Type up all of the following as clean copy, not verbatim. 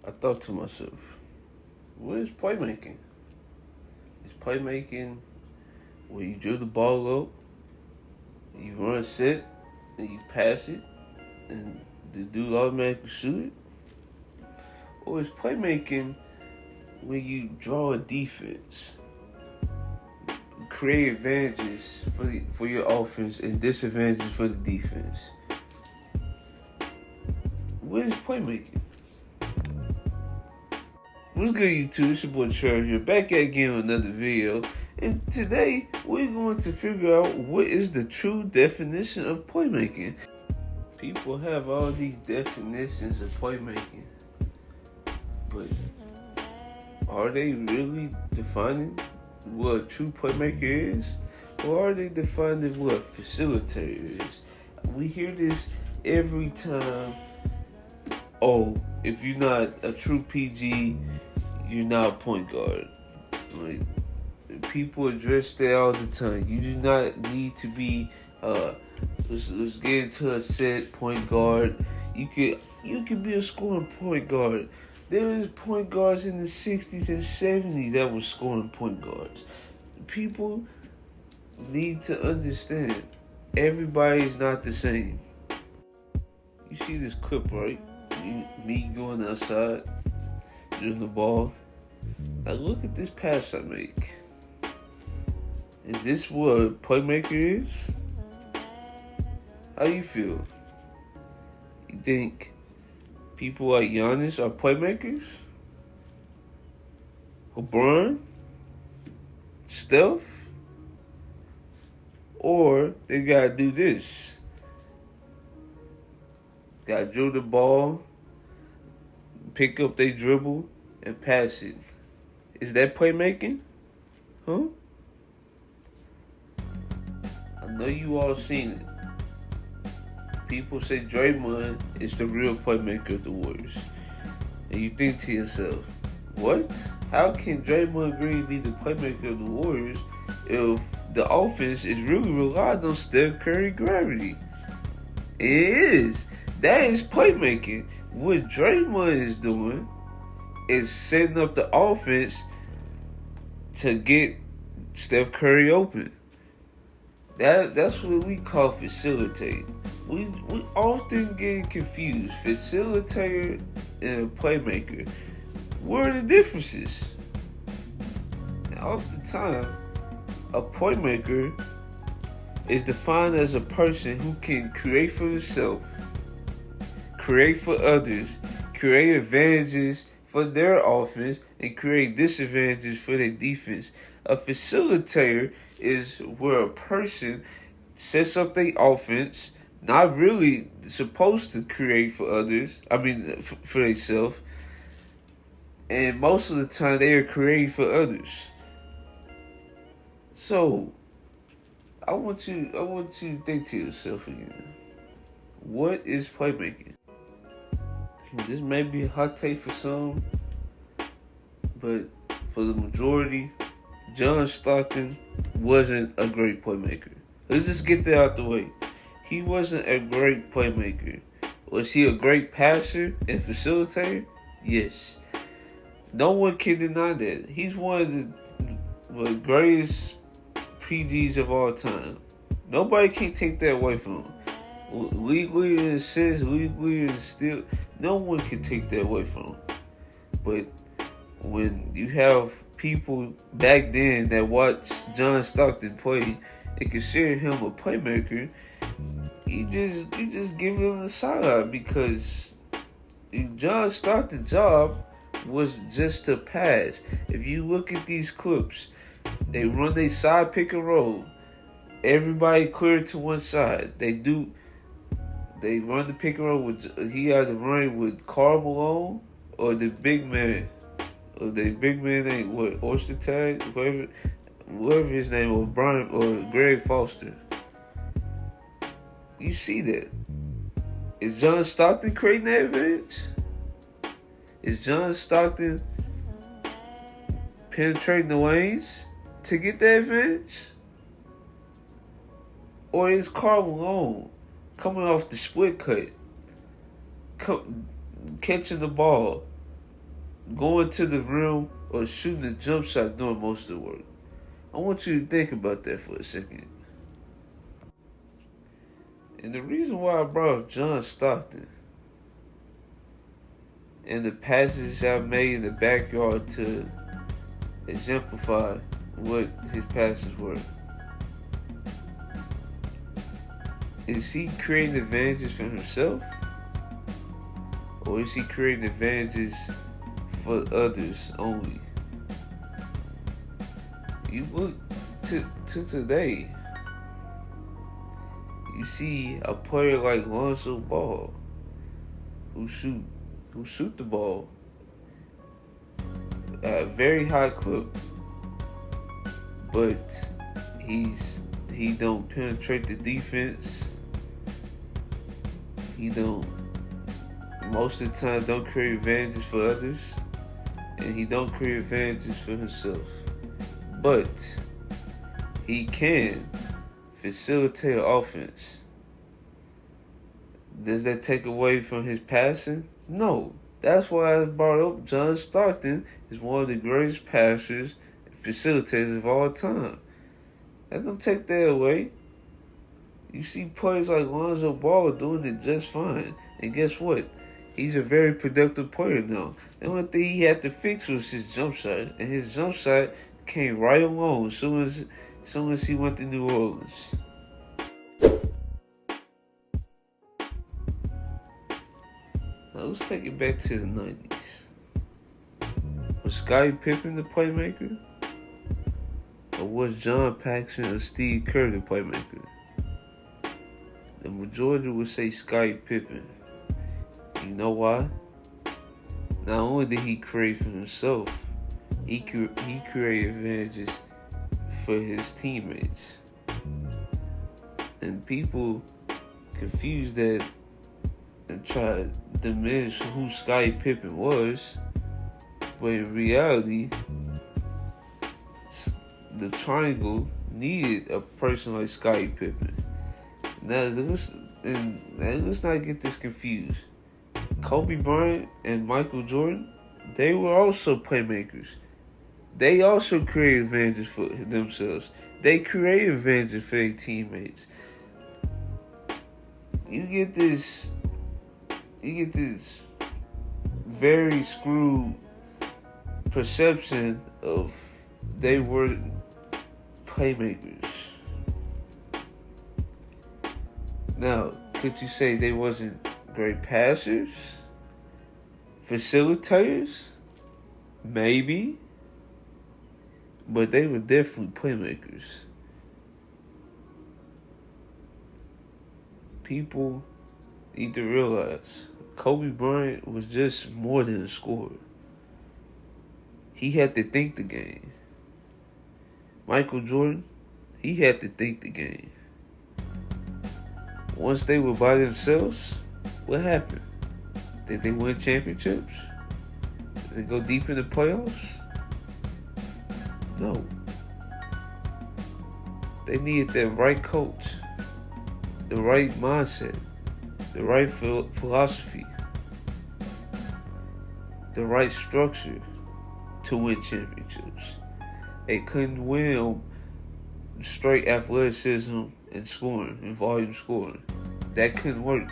I thought to myself, what is playmaking? Is playmaking where you drill the ball up, you run a set, and you pass it, and the dude automatically shoot it? Or is playmaking when you draw a defense, create advantages for your offense and disadvantages for the defense? What is playmaking? What's good, YouTube? It's your boy Trevor here, back again with another video. And today, we're going to figure out what is the true definition of playmaking. People have all these definitions of playmaking, but are they really defining what a true playmaker is? Or are they defining what a facilitator is? We hear this every time. Oh, if you're not a true PG, you're not a point guard. Like, people address that all the time. You do not need to be let's get into a set point guard. You could be a scoring point guard. There was point guards in the 60s and 70s that were scoring point guards. People need to understand everybody's not the same. You see this clip, right? Me going outside, doing the ball. Now look at this pass I make. Is this what a playmaker is? How you feel? You think people like Giannis are playmakers? LeBron? Steph? Or they gotta do this. Gotta drill the ball, pick up their dribble, and pass it. Is that playmaking? Huh? I know you all seen it. People say Draymond is the real playmaker of the Warriors. And you think to yourself, what? How can Draymond Green be the playmaker of the Warriors if the offense is really relying on Steph Curry gravity? It is. That is playmaking. What Draymond is doing is setting up the offense to get Steph Curry open. That's what we call facilitate. We often get confused. Facilitator and playmaker. What are the differences? All the time, a playmaker is defined as a person who can create for himself, create for others, create advantages for their offense, and create disadvantages for their defense. A facilitator is where a person sets up their offense, not really supposed to create for others, for themselves, and most of the time they are creating for others. So, I want you to think to yourself again. What is playmaking? This may be a hot take for some, but for the majority, John Stockton wasn't a great playmaker. Let's just get that out the way. He wasn't a great playmaker. Was he a great passer and facilitator? Yes. No one can deny that. He's one of the greatest PGs of all time. Nobody can take that away from him. Legally in a sense, legally and still, no one can take that away from him. But when you have people back then that watched John Stockton play and consider him a playmaker, you just give him the side eye, because John Stockton's job was just to pass. If you look at these clips, they run their side pick and roll. Everybody clear to one side. They run the pick and roll with, he either run with Karl Malone or the big man. Or the big man name, Oyster Tag, whatever his name was, Brian or Greg Foster. You see that. Is John Stockton creating that advantage? Is John Stockton penetrating the lanes to get that advantage? Or is Karl Malone coming off the split cut, catching the ball, going to the rim or shooting a jump shot doing most of the work. I want you to think about that for a second. And the reason why I brought up John Stockton and the passes I made in the backyard to exemplify what his passes were. Is he creating advantages for himself? Or is he creating advantages for others only? You look to today, you see a player like Lonzo Ball who shoot the ball at a very high clip, but he don't penetrate the defense. He don't, most of the time, don't create advantages for others, and he don't create advantages for himself. But he can facilitate offense. Does that take away from his passing? No. That's why I brought up John Stockton is one of the greatest passers and facilitators of all time. That don't take that away. You see players like Lonzo Ball doing it just fine. And guess what? He's a very productive player now. The only thing he had to fix was his jump shot. And his jump shot came right along as soon as he went to New Orleans. Now let's take it back to the 90s. Was Scottie Pippen the playmaker? Or was John Paxson or Steve Kerr the playmaker? The majority would say Scottie Pippen. You know why? Not only did he create for himself, he created advantages for his teammates. And people confuse that and try to diminish who Scottie Pippen was. But in reality, the triangle needed a person like Scottie Pippen. Now, let's not get this confused. Kobe Bryant and Michael Jordan, they were also playmakers. They also created advantages for themselves. They created advantages for their teammates. You get this very screwed perception of they were playmakers. Now, could you say they wasn't great passers? Facilitators? Maybe. But they were definitely playmakers. People need to realize Kobe Bryant was just more than a scorer. He had to think the game. Michael Jordan, he had to think the game. Once they were by themselves, what happened? Did they win championships? Did they go deep in the playoffs? No. They needed that right coach, the right mindset, the right philosophy, the right structure to win championships. They couldn't win on straight athleticism and scoring, and volume scoring. That couldn't work.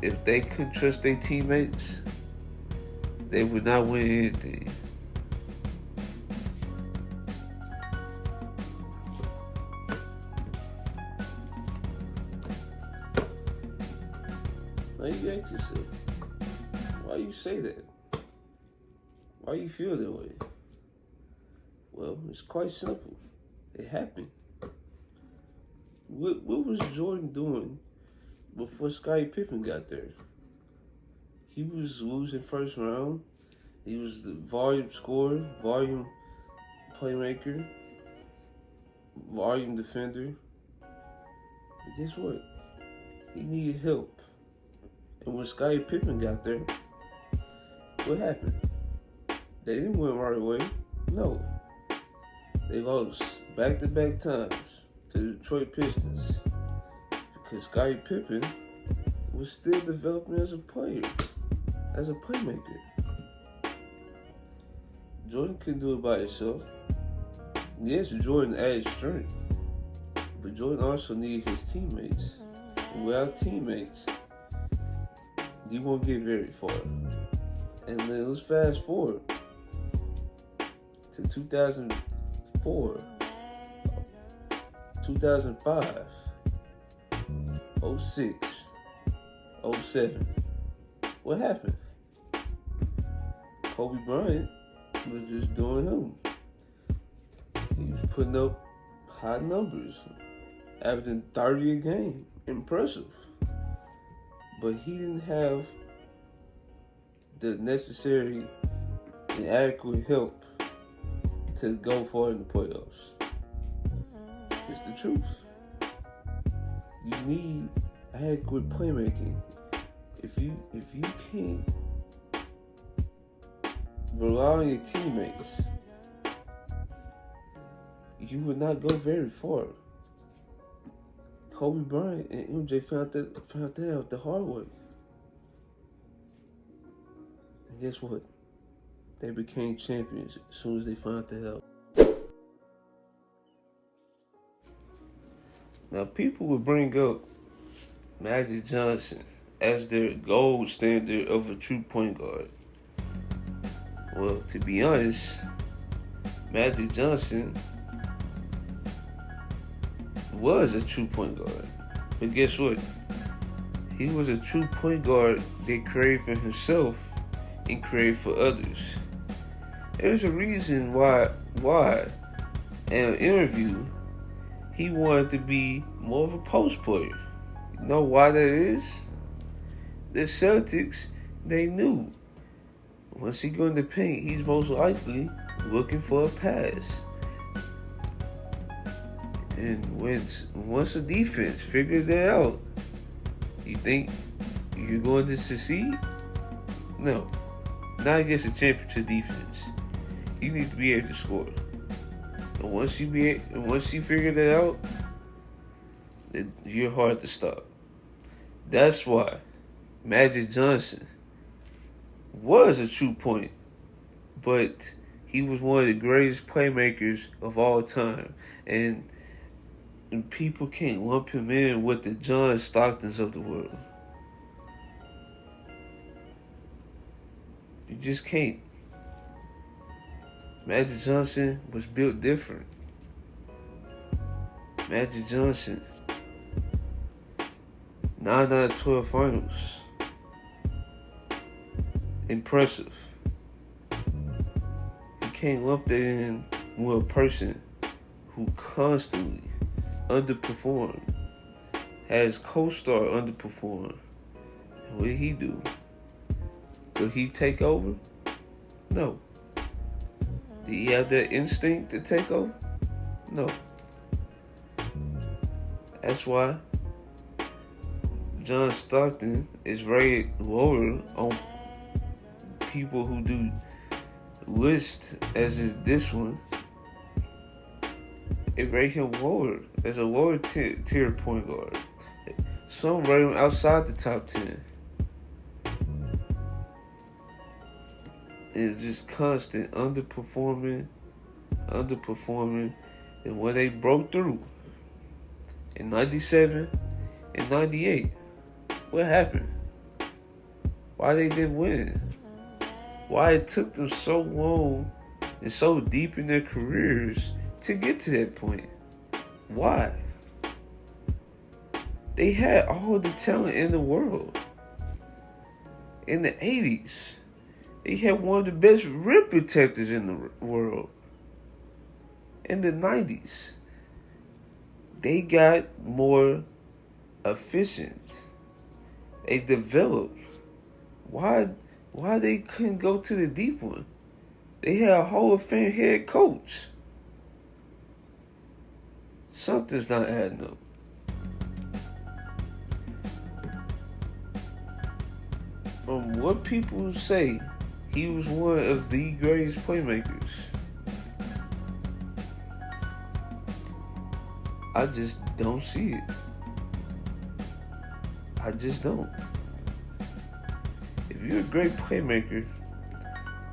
If they couldn't trust their teammates, they would not win anything. Now you ask yourself, why you say that? Why you feel that way? Well, it's quite simple. It happened. What was Jordan doing before Scottie Pippen got there? He was losing first round. He was the volume scorer, volume playmaker, volume defender. But guess what? He needed help. And when Scottie Pippen got there, what happened? They didn't win right away. No. They lost back-to-back times to the Detroit Pistons because Scottie Pippen was still developing as a player. as a playmaker. Jordan couldn't do it by himself. Yes, Jordan added strength, but Jordan also needed his teammates. And without teammates, you won't get very far. And then let's fast forward to 2004, 2005, 06, 07. What happened? Kobe Bryant was just doing him. He was putting up high numbers, averaging 30 a game. Impressive. But he didn't have the necessary and adequate help to go far in the playoffs. It's the truth. You need adequate playmaking. If you can't rely on your teammates, you would not go very far. Kobe Bryant and MJ found that out the hard way. And guess what? They became champions as soon as they found that out. Now, people would bring up Magic Johnson as their gold standard of a true point guard. Well, to be honest, Magic Johnson was a true point guard. But guess what? He was a true point guard that created for himself and created for others. There's a reason why in an interview he wanted to be more of a post player. You know why that is? The Celtics, they knew once he go in the paint, he's most likely looking for a pass. And once a defense figures that out, you think you're going to succeed? No. Not against a championship defense. You need to be able to score. And once you figure that out, you're hard to stop. That's why Magic Johnson was a true point, but he was one of the greatest playmakers of all time. And people can't lump him in with the John Stocktons of the world. You just can't. Magic Johnson was built different. Magic Johnson, 9 out of 12 finals. Impressive. You can't lump that in with a person who constantly underperformed, has co-star underperformed. And what did he do? Could he take over? No. Did he have that instinct to take over? No. That's why John Stockton is rated lower on people who do list as is this one. It rate him lower as a lower tier point guard. Some rate him outside the top 10. It's just constant underperforming. And when they broke through in 97 and 98, what happened? Why they didn't win? Why it took them so long and so deep in their careers to get to that point? Why? They had all the talent in the world. In the 80s, they had one of the best rim protectors in the world. In the 90s, they got more efficient. They developed. Why they couldn't go to the deep one? They had a Hall of Fame head coach. Something's not adding up. From what people say, he was one of the greatest playmakers. I just don't see it. I just don't. If if you're a great playmaker,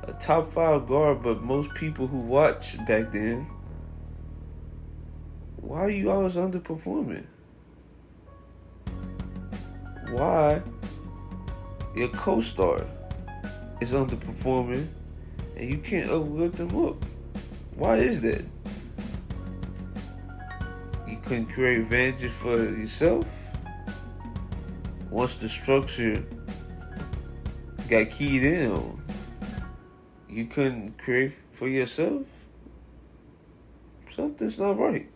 a top 5 guard, but most people who watch back then, why are you always underperforming? Why your co-star is underperforming and you can't uplift them up? Why is that? You couldn't create advantages for yourself? Once the structure got keyed in on, you couldn't create for yourself? Something's not right.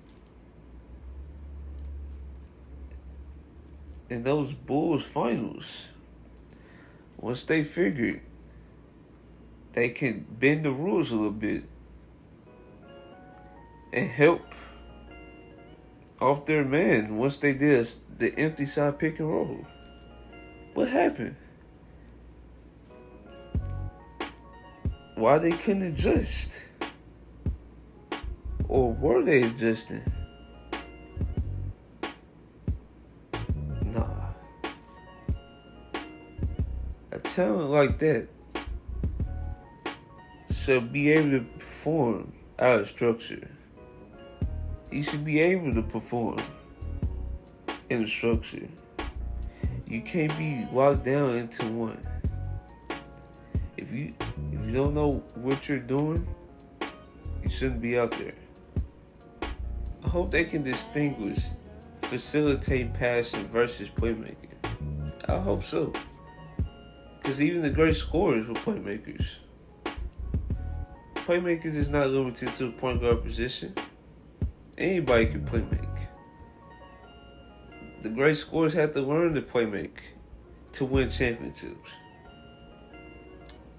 In those Bulls finals, once they figured they can bend the rules a little bit and help off their man, once they did the empty side pick and roll, what happened? Why they couldn't adjust? Or were they adjusting? Nah. A talent like that should be able to perform out of structure. You should be able to perform in the structure. You can't be locked down into one. If you don't know what you're doing, you shouldn't be out there. I hope they can distinguish facilitating passing versus playmaking. I hope so. Because even the great scorers were playmakers. Playmakers is not limited to the point guard position. Anybody can playmake. The great scorers had to learn to playmake to win championships.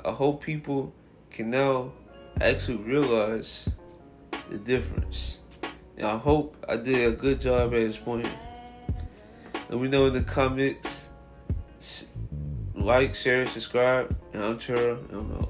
I hope people can now actually realize the difference. And I hope I did a good job at explaining. Let me know in the comments. Like, share, subscribe. And I'm Churro. I don't know.